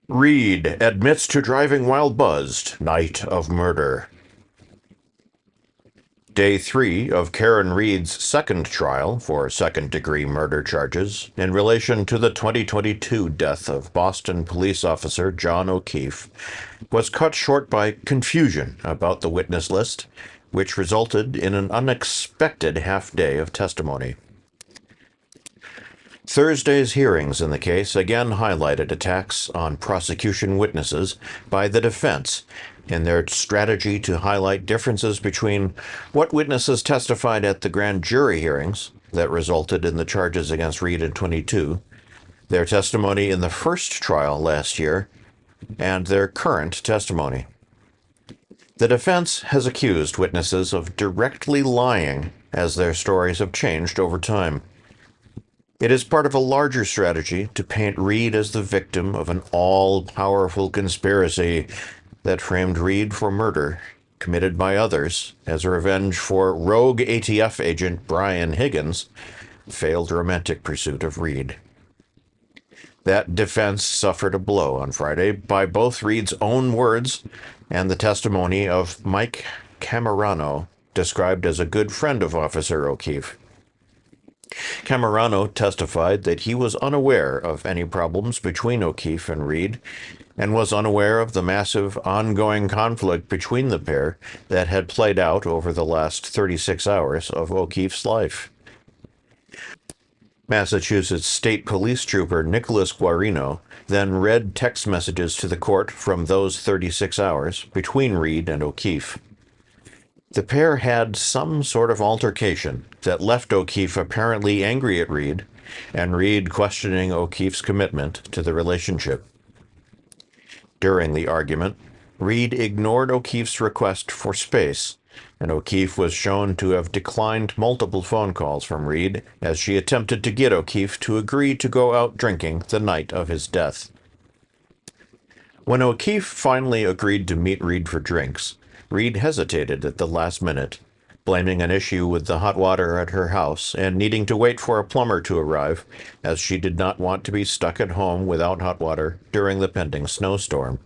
Reed admits to driving while buzzed, night of murder. Day 3 of Karen Reed's second trial for second-degree murder charges in relation to the 2022 death of Boston police officer John O'Keefe was cut short by confusion about the witness list, which resulted in an unexpected half-day of testimony. Thursday's hearings in the case again highlighted attacks on prosecution witnesses by the defense in their strategy to highlight differences between what witnesses testified at the grand jury hearings that resulted in the charges against Reed in 22, their testimony in the first trial last year, and their current testimony. The defense has accused witnesses of directly lying as their stories have changed over time. It is part of a larger strategy to paint Reed as the victim of an all-powerful conspiracy that framed Reed for murder committed by others as a revenge for rogue ATF agent Brian Higgins' failed romantic pursuit of Reed. That defense suffered a blow on Friday by both Reed's own words and the testimony of Mike Camerano, described as a good friend of Officer O'Keefe. Camerano testified that he was unaware of any problems between O'Keefe and Reed and was unaware of the massive ongoing conflict between the pair that had played out over the last 36 hours of O'Keefe's life. Massachusetts State Police Trooper Nicholas Guarino then read text messages to the court from those 36 hours between Reed and O'Keefe. The pair had some sort of altercation that left O'Keefe apparently angry at Reed, and Reed questioning O'Keefe's commitment to the relationship. During the argument, Reed ignored O'Keefe's request for space, and O'Keefe was shown to have declined multiple phone calls from Reed as she attempted to get O'Keefe to agree to go out drinking the night of his death. When O'Keefe finally agreed to meet Reed for drinks, Reed hesitated at the last minute, blaming an issue with the hot water at her house and needing to wait for a plumber to arrive, as she did not want to be stuck at home without hot water during the pending snowstorm.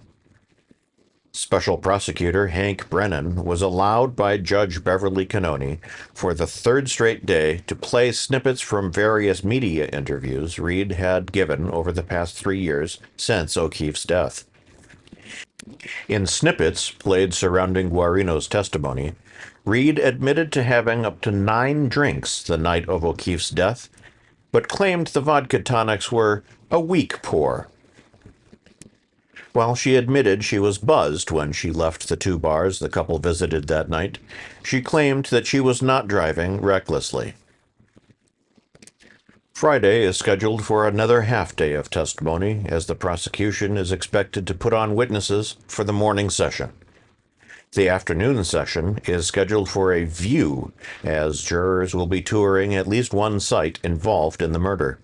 Special Prosecutor Hank Brennan was allowed by Judge Beverly Cannoni for the third straight day to play snippets from various media interviews Reed had given over the past 3 years since O'Keefe's death. In snippets played surrounding Guarino's testimony, Reed admitted to having up to 9 drinks the night of O'Keefe's death, but claimed the vodka tonics were a weak pour. While she admitted she was buzzed when she left the 2 bars the couple visited that night, she claimed that she was not driving recklessly. Friday is scheduled for another half-day of testimony, as the prosecution is expected to put on witnesses for the morning session. The afternoon session is scheduled for a view, as jurors will be touring at least one site involved in the murder.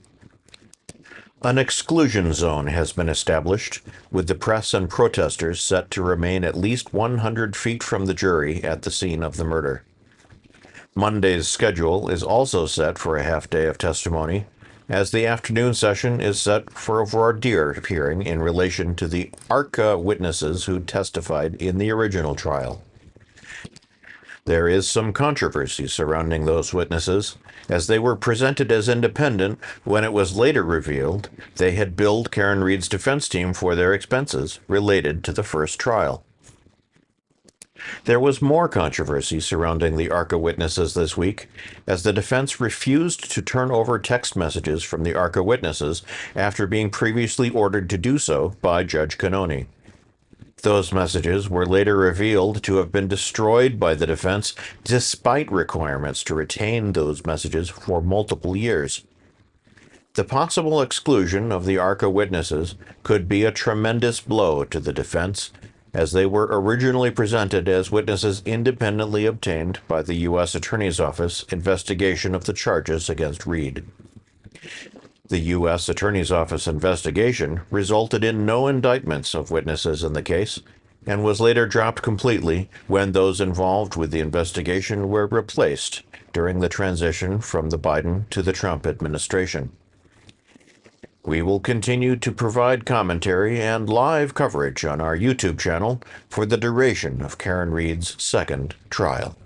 An exclusion zone has been established, with the press and protesters set to remain at least 100 feet from the jury at the scene of the murder. Monday's schedule is also set for a half-day of testimony, as the afternoon session is set for a voir dire hearing in relation to the ARCA witnesses who testified in the original trial. There is some controversy surrounding those witnesses, as they were presented as independent when it was later revealed they had billed Karen Reed's defense team for their expenses related to the first trial. There was more controversy surrounding the ARCA witnesses this week, as the defense refused to turn over text messages from the ARCA witnesses after being previously ordered to do so by Judge Cannoni. Those messages were later revealed to have been destroyed by the defense, despite requirements to retain those messages for multiple years. The possible exclusion of the ARCA witnesses could be a tremendous blow to the defense, as they were originally presented as witnesses independently obtained by the U.S. Attorney's Office investigation of the charges against Reed. The U.S. Attorney's Office investigation resulted in no indictments of witnesses in the case, and was later dropped completely when those involved with the investigation were replaced during the transition from the Biden to the Trump administration. We will continue to provide commentary and live coverage on our YouTube channel for the duration of Karen Reed's second trial.